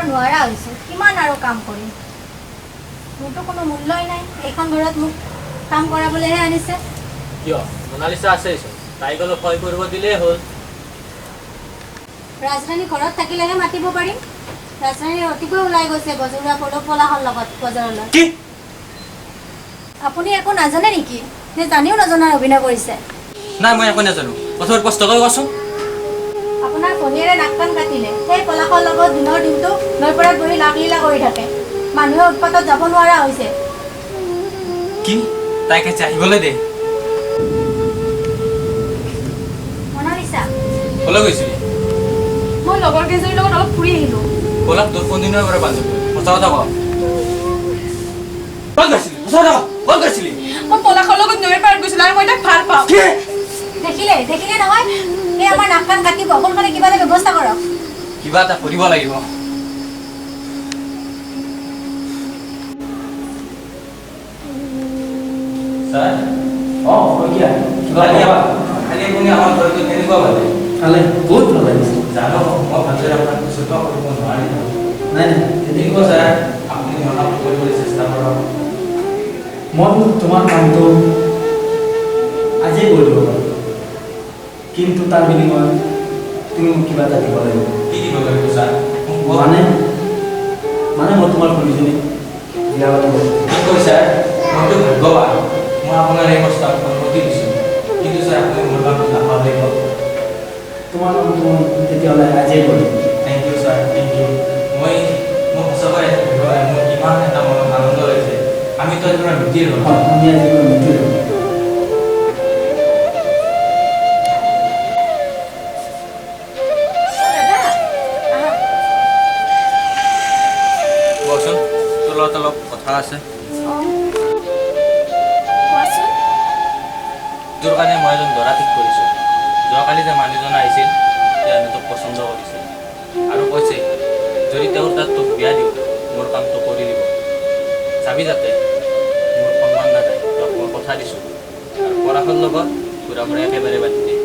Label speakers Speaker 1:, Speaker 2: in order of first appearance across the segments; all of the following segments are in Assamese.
Speaker 1: নোৱাৰা হৈছোঁ কিমান আৰু কাম কৰিম মোৰতো কোনো মূল্যই নাই এইখন ঘৰত মোক কাম কৰাবলৈহে আনিছে
Speaker 2: কিয় মোনালিসা আছে তাইক অলপ সহায় কৰিব দিলেই হ'ল
Speaker 1: ৰাজধানী ঘৰত থাকিলেহে মাতিব পাৰিম ৰাজধানী অতিকৈ ওলাই গৈছে বজৰুৱা পলাহৰ লগত বজাৰলৈ
Speaker 2: কি
Speaker 1: আপুনি একো নাজানে নেকি নে জানিও নজনাৰ অভিনয় কৰিছে
Speaker 2: নাই মই একো নাজানো কথাবোৰ স্পষ্টকৈ কোৱাচোন
Speaker 1: আপোনাৰ ভনীয়েৰে নাক কাণ কাটিলে সেই পলাশৰ লগত দিনৰ দিনটো নৈপৰাত বহি লাকলীলা কৰি থাকে মানুহে উৎপাতত যাব নোৱাৰা হৈছে
Speaker 2: কি তাইক আজি আহিবলৈ দে
Speaker 1: মনালিসা
Speaker 2: ক'লৈ গৈছিলি
Speaker 1: মই লগৰ কেইজনীৰ লগত অলপ ফুৰি আহিলোঁ
Speaker 2: পলাশ তোৰ কোনদিনৰ পৰা বান্ধৱী সঁচা কথা কওঁ ক'ত গৈছিলি সঁচা কথা ক'ত গৈছিলি
Speaker 1: মই পলাশৰ লগত নৈৰ পাৰত গৈছিলোঁ আৰু মই তাক ভাল পাওঁ দেখিলে নহয় এই আমাৰ নাক কাণ কাটিব সোনকালে কিবা এটা ব্যৱস্থা কৰক
Speaker 2: কিবা এটা কৰিব লাগিব ছাৰ কিবা খালি আপুনি আমাৰ ঘৰটো কেনেকুৱা ভালে
Speaker 3: খালে বহুত ভাল লাগিছে
Speaker 2: জানো মই ভালদৰে আপোনাক চতুৱা কৰিব নোৱাৰিম
Speaker 3: নাই
Speaker 2: তেনেকুৱা ছাৰ আপুনি মনত কৰিবলৈ চেষ্টা কৰক
Speaker 3: মই তোমাৰ কামটো আজিয়ে কৰি দিব পাৰোঁ কিন্তু তাৰ বিনিময়ত তুমি মোক কিবা এটা দিব লাগিব
Speaker 2: কি দিব লাগিব ছাৰ
Speaker 3: মানে মই তোমাৰ ভনীজনী বিয়া পাতিব
Speaker 2: কি কয় ছাৰ মইতো ভাগ্যৱান মই আপোনাৰ এই প্ৰস্তাৱ সন্মতি দিছোঁ কিন্তু ছাৰ আপুনি মোৰ কামটো নাপাব লাগিব
Speaker 3: তোমাৰ কামটো মই তেতিয়াহ'লে আজিয়ে কৰিম
Speaker 2: thank you sir thank you মই সঁচাকৈ মোৰ কিমান এটা মনত আনন্দ লাগিছে আমিতো আপোনাৰ মিতিৰ হ'ম
Speaker 3: আমি আজি মিটিৰ হ'ম
Speaker 2: কচোন তোৰ লগত অলপ কথা আছে তোৰ কাৰণে মই এজন দৰা ঠিক কৰিছোঁ যোৱাকালি যে মানুহজন আহিছিল তেওঁ তোক পচন্দ কৰিছে আৰু কৈছে যদি তেওঁৰ তাত তোক বিয়া দিওঁ মোৰ কামটো কৰি দিব চাবি যাতে মোৰ সন্মান নাযায় তেওঁক মই কথা দিছোঁ আৰু পৰাশৰ লগত ঘূৰা ফুৰা একেবাৰে বাদ দিয়ে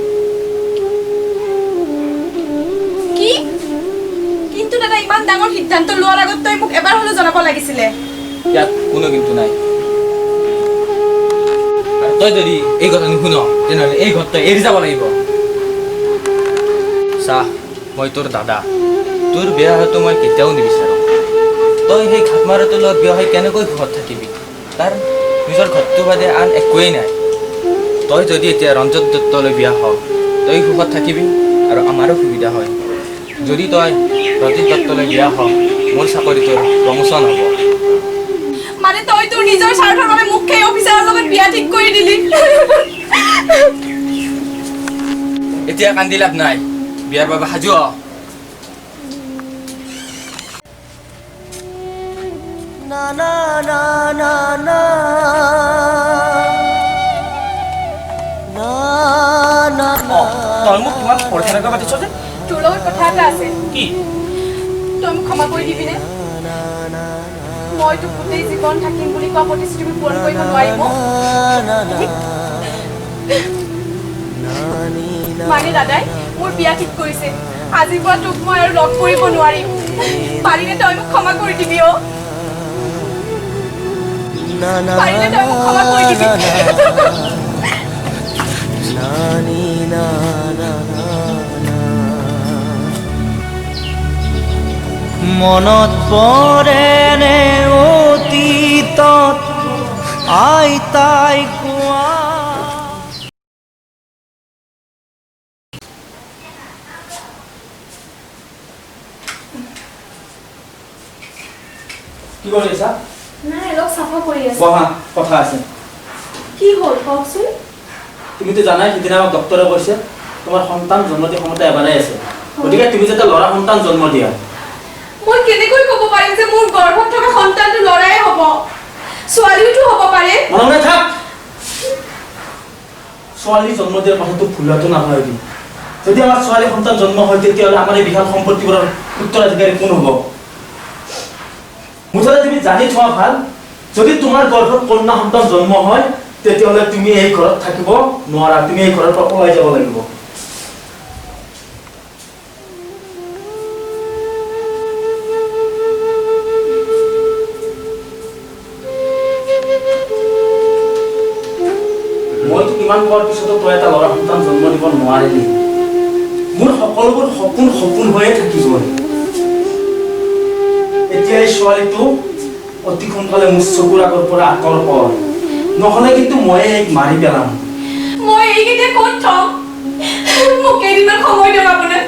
Speaker 4: কি কিন্তু দাদা ইমান ডাঙৰ সিদ্ধান্ত লোৱাৰ আগত তই মোক এবাৰ হ'লেও জনাব লাগিছিলে
Speaker 2: ইয়াত কোনো কিন্তু নাই আৰু তই যদি এই কথা নুশুন তেনেহ'লে এই ঘৰ তই এৰি যাব লাগিব চাহ মই তোৰ দাদা তোৰ বিয়া হোৱাটো মই কেতিয়াও নিবিচাৰোঁ তই সেই ঘাটমাৰাটোৰ লগত বিয়া হৈ কেনেকৈ সুখত থাকিবি তাৰ নিজৰ ঘৰটো বাদে আন একোৱেই নাই তই যদি এতিয়া ৰঞ্জিত দত্তলৈ বিয়া হওঁ তই সুখত থাকিবি আৰু আমাৰো সুবিধা হয় যদি তই ৰঞ্জিত দত্তলৈ বিয়া হওঁ মোৰ চাকৰিটোৰ প্ৰমোচন হ'ব
Speaker 4: মানে তই তোৰ নিজৰ স্বাৰ্থৰ বাবে মোক সেই অফিচাৰৰ লগত বিয়া ঠিক কৰি দিলি
Speaker 2: এতিয়া কান্দি লাভ নাই বিয়াৰ বাবে সাজু হ
Speaker 5: না না না না না না না না
Speaker 2: তই মোক কিমান পৰীক্ষা পাতিছ যে
Speaker 4: তোৰ লগত কথা এটা আছে
Speaker 2: কি
Speaker 4: তই মোক ক্ষমা কৰি দিবিনে মই তোক গোটেই জীৱন থাকিম বুলি কোৱা প্ৰতিশ্ৰুতি পূৰণ কৰিব নোৱাৰিম মানে দাদাই মোৰ বিয়া ঠিক কৰিছে আজিৰ পৰা তোক মই আৰু লগ কৰিব নোৱাৰিম পাৰিলে তই মোক ক্ষমা কৰি দিবি পাৰিলে তই মোক ক্ষমা কৰি দিবি
Speaker 5: মনত পৰেনে অতীতত আইতাই কোৱা
Speaker 3: কি কৰি আছা
Speaker 4: নাই অলপ চাফা কৰি আছো
Speaker 3: বহা কথা আছে
Speaker 4: কি হ'ল কওকচোন
Speaker 3: তুমিতো জানাই সিদিনা আমাক ডক্টৰে কৈছে তোমাৰ সন্তান জন্ম দিয়া ক্ষমতা এবাৰেই আছে গতিকে তুমি যাতে ল'ৰা সন্তান জন্ম দিয়া
Speaker 4: মই কেনেকৈ ক'ব পাৰিম যে মোৰ গৰ্ভত থকা সন্তানটো ল'ৰাই হ'ব ছোৱালীওতো হ'ব পাৰে
Speaker 3: মনে থাক ছোৱালী জন্ম দিয়াৰ কথাটো ভুলটো নহয় যদি আমাৰ ছোৱালী সন্তান জন্ম হয় তেতিয়াহ'লে আমাৰ এই বিশাল সম্পত্তিবোৰৰ উত্তৰাধিকাৰী কোন হ'ব মুঠতে তুমি জানি থোৱা ভাল যদি তোমাৰ গৰ্ভত কন্যা সন্তান জন্ম হয় তেতিয়াহ'লে তুমি এই ঘৰত থাকিব নোৱাৰা তুমি এই ঘৰৰ পৰা ওলাই যাব লাগিব ইমান কোৱাৰ পিছতো তই এটা ল'ৰা সন্তান জন্ম দিব নোৱাৰিলি। মোৰ সকলোবোৰ সপোন সপোন হৈয়ে থাকিব। এতিয়া এই ছোৱালীটো অতি সোনকালে মোৰ চকুৰ আগৰ পৰা আঁতৰ কৰ, নহ'লে কিন্তু ময়ে এইক মাৰি পেলাম।
Speaker 4: মই এইকেইটা ক'ত থম? মোক কেইদিনমান সময় দিয়ক আপোনাৰ।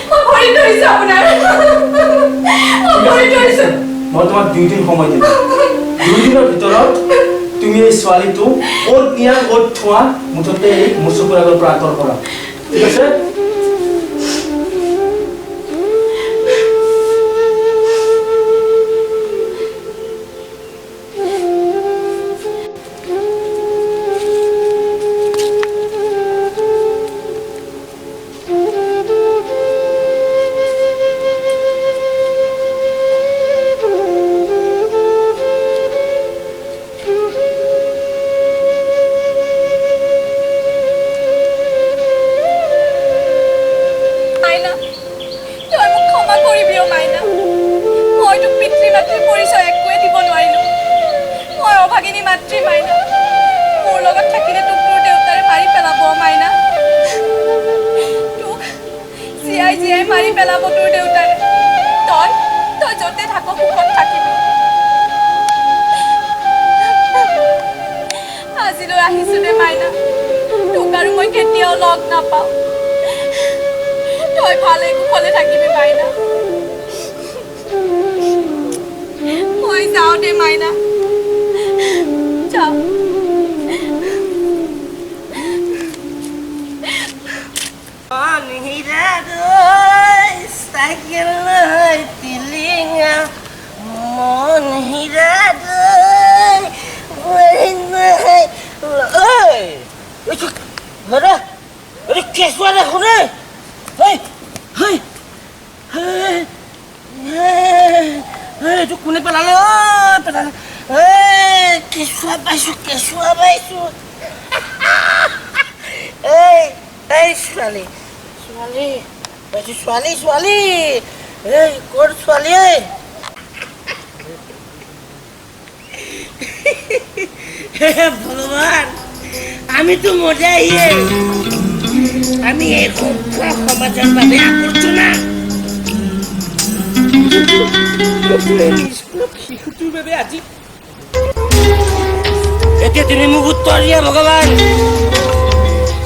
Speaker 4: মই ভৰি ধৰিছোঁ আপোনাৰ। মই ভৰি ধৰিছোঁ।
Speaker 3: মই তোমাক 2 দিন সময় দিম। 2 দিনৰ ভিতৰত তুমি এই ছোৱালীটো ক'ত নিয়া ক'ত থোৱা, মুঠতে এই মোৰ চকুৰ আগৰ পৰা আঁতৰ কৰা, ঠিক আছে?
Speaker 4: মাইনা, তই মোক ক্ষমা কৰিবি অ' মাইনা। মই তোক পিতৃ মাতৃৰ পৰিচয় একোৱে দিব নোৱাৰিলোঁ। মই অভাগিনী মাতৃ মাইনা। মোৰ লগত থাকিলে তোক তোৰ দেউতাৰে মাৰি পেলাব মাইনা। তোক জীয়াই জীয়াই মাৰি পেলাব তোৰ দেউতাৰে। তই য'তে থাক সুখত থাকিবি। আজিলৈ আহিছোঁ দে মাইনা, তোক আৰু মই কেতিয়াও লগ নাপাওঁ। তই ভালে কুশলে থাকিবি মাইনা। মই যাওঁ দে মাইনা, যাওঁ।
Speaker 5: কেঁচুৱা দেখোন এইটো কোনে পেলালে? পেলালে কেঁচুৱা পাইছো, কেঁচুৱা পাইছো। এই ছোৱালী ছোৱালী পাইছো, ছোৱালী ছোৱালী। এই ক'ৰ ছোৱালী? ভগৱান, আমিতো মজাইয়ে। আমি এই সভ্য সমাজৰ বাবে আৱৰ্জনা। শিশুটোৰ বাবে আজি এতিয়া তুমি মোক উত্তৰ দিয়া ভগৱান।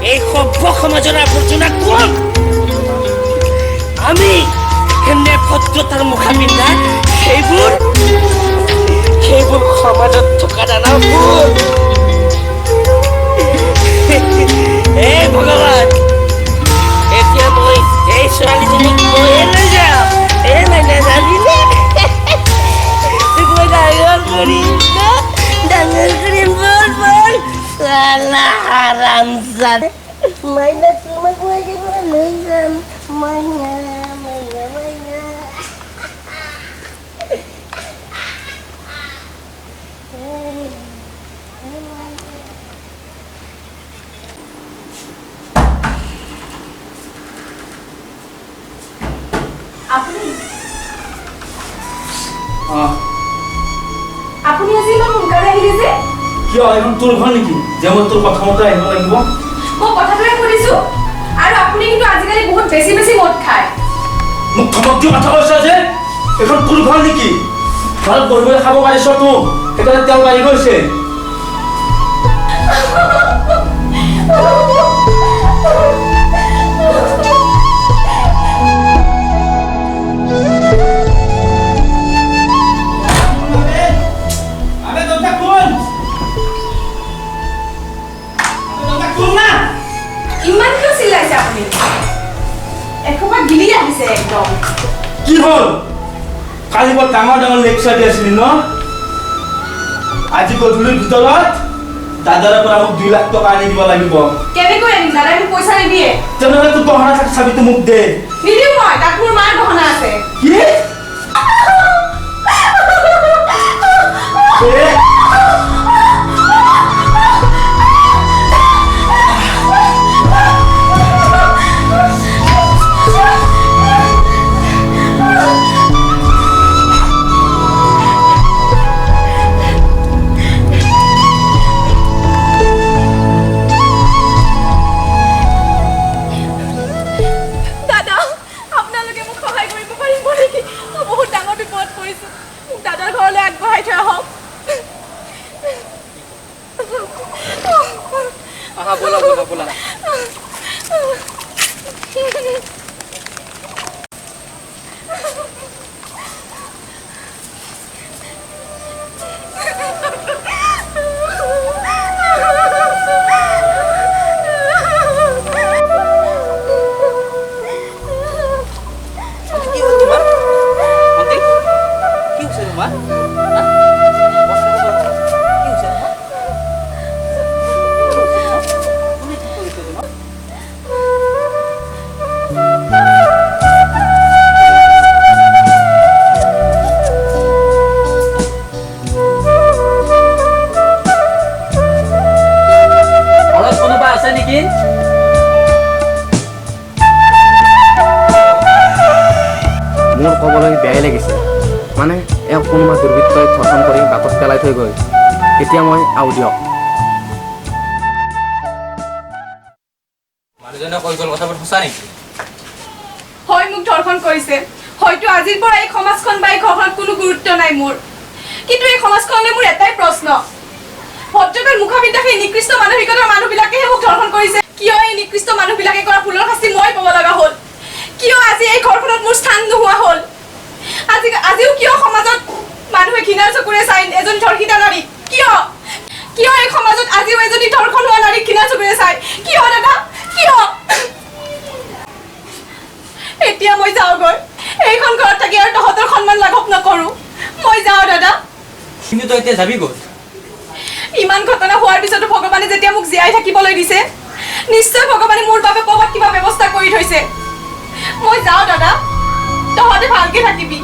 Speaker 5: এই সভ্য সমাজৰ আৱৰ্জনা কোন? আমি এনে ভদ্ৰতাৰ মুখা পিন্ধা সেইবোৰ সমাজত থকা দানৱবোৰ। এই ভগৱান, এতিয়া মই এই ছোৱালীজনীক ময়ে লৈ যাম। এই মানে জানিলে মই ডাঙৰ কৰিম, ডাঙৰ কৰিম। বল বল চালা হাৰামজাদা। মাইনা তোমাক মই একেবাৰে লৈ যাম। মাইনা মাইনা মাইনা।
Speaker 4: আপুনি আজি ইমান সোনকালে আহিলে যে?
Speaker 3: কিয় এখন তোৰ ঘৰ নেকি যে মই তোৰ কথা মতে আহিব লাগিব?
Speaker 4: মই কথাটোৱে সুধিছোঁ। আৰু আপুনি কিন্তু আজিকালি বহুত বেছি বেছি মদ খায়।
Speaker 3: মোক ধমক দি কথা কৈছা যে? এখন তোৰ ঘৰ নেকি? ঘৰত বহিবলৈ খাব পাৰিছ তো, সেইকাৰণে তেওঁ বাঢ়ি গৈছে।
Speaker 4: ইমান কিয় চিল্লাইছে আপুনি? এসোপা গিলি আহিছে একদম।
Speaker 3: কি হ'ল? কালি বৰ ডাঙৰ ডাঙৰ লেকচাৰ দি আছিলি ন? আজি গধূলিৰ ভিতৰত দাদাৰ পৰা মোক 2 লাখ টকা আনি দিব লাগিব।
Speaker 4: কেনেকৈ আনিম? দাদাই মোক পইচা নিদিয়ে।
Speaker 3: তেনেহ'লে তোৰ গহনা চাবিটো মোক দে।
Speaker 4: নিদিওঁ মই, তাত মোৰ মাৰ গহনা আছে।
Speaker 3: কি?
Speaker 6: ক'বলৈ বেয়াই লাগিছে। মানে এওঁ কোনোবা দুৰ্বৃত্তই ধৰ্ষণ কৰি বাটত পেলাই থৈ গ'ল। এতিয়া মই আও দিয়ক।
Speaker 2: মানুহজনে কৈ গ'ল কথাবোৰ সঁচা নেকি?
Speaker 4: হয়, মোক ধৰ্ষণ কৰিছে। হয়তো আজিৰ পৰা এই সমাজখন বা এই ঘৰখনত কোনো গুৰুত্ব নাই মোৰ, কিন্তু এই সমাজখনলৈ মোৰ এটাই প্ৰশ্ন, ভদ্ৰতাৰ মুখাপিন্ধা সেই নিকৃষ্ট মানসিকতাৰ মানুহবিলাকেহে মোক ধৰ্ষণ কৰিছে। কিয় এই নিকৃষ্ট মানুহবিলাকে কৰা ভুলৰ শাস্তি মই পাব লগা হ'ল? কিয় আজি এই ঘৰখনত মোৰ স্থান নোহোৱা হ'ল? আজিও কিয় সমাজত মানুহে ঘৃণাৰ চকুৰে চাই এজন ধৰ্ষিতা নাৰী? কিয় কিয় এই সমাজত আজিও এজনী ধৰ্ষণ হোৱা নাৰীক ঘৃণাৰ চকুৰে চাই? কিয় দাদা, কিয়? এতিয়া মই যাওঁগৈ। এইখন ঘৰত থাকি আৰু তহঁতৰ সন্মান লাঘৱ নকৰো। মই যাওঁ দাদা।
Speaker 2: কিন্তু তই এতিয়া যাবি ক'ত?
Speaker 4: ইমান ঘটনা হোৱাৰ পিছতো ভগৱানে যেতিয়া মোক জীয়াই থাকিবলৈ দিছে, নিশ্চয় ভগৱানে মোৰ বাবে ক'ৰবাত কিবা ব্যৱস্থা কৰি থৈছে। মই যাওঁ দাদা, তহঁতে ভালকে থাকিবি।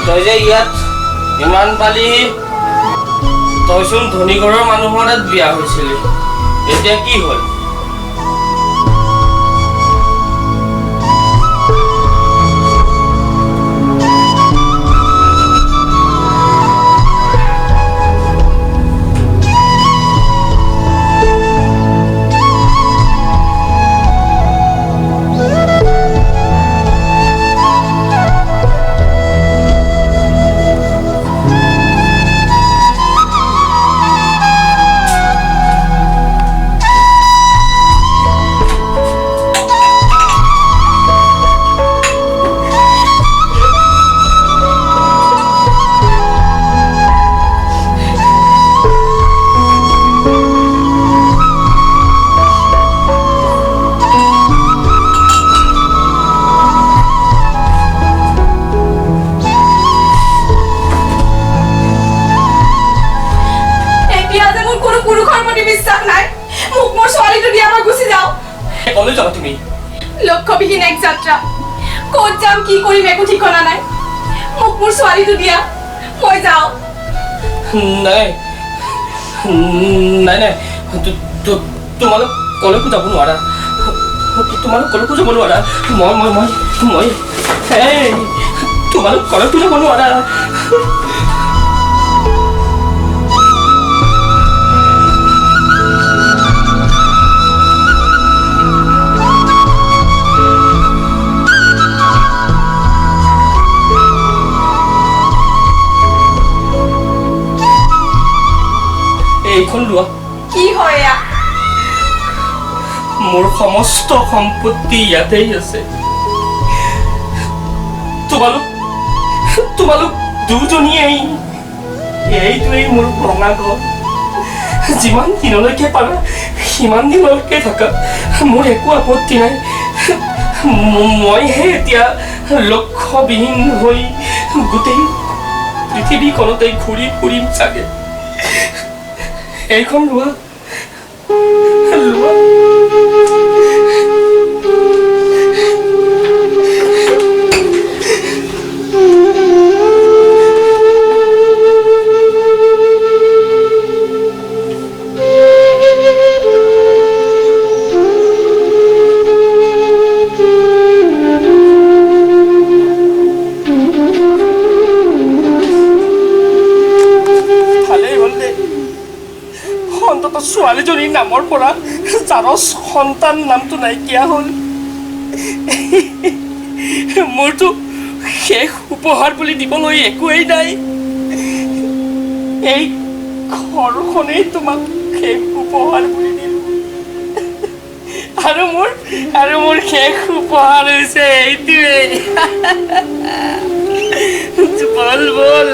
Speaker 7: তই যে ইয়াত ইমান পালি, তইচোন ধনী ঘৰৰ মানুহৰ তাত বিয়া হৈছিলি, এতিয়া কি হ'ল? লক্ষ্যবিহীন এক যাত্ৰা, ক'ত যাম কি কৰিম একো ঠিকনা নাই। মোক মোৰ ছোৱালীটো দিয়া, মই যাওঁ। নাই নাই নাই, তোমালোক কলৈকো যাব নোৱাৰা, তোমালোক কলৈকো যাব নোৱাৰা। মই তোমালোক কলৈকো যাব নোৱাৰা। এইখন লোৱা।
Speaker 4: কি হয় এয়া?
Speaker 7: মোৰ সমস্ত সম্পত্তি ইয়াতেই আছে। তোমালোক দুজনীয়েই, এইটোৱেই মোৰ ভঙা ঘৰ। যিমান দিনলৈকে পাৰা সিমান দিনলৈকে থাকা, মোৰ একো আপত্তি নাই। মইহে এতিয়া লক্ষ্যবিহীন হৈ গোটেই পৃথিৱীখনতে ঘূৰি ফুৰিম চাগে। এইখন লোৱা। ছোৱালীজনীৰ নামৰ পৰা জাৰজ সন্তান নামটো নাইকিয়া হ'ল। মোৰতো শেষ উপহাৰ বুলি দিবলৈ একোৱেই নাই। এই ঘৰখনেই তোমাক শেষ উপহাৰ বুলি দিলোঁ আৰু মোৰ শেষ উপহাৰ হৈছে এইটোৱে বল বল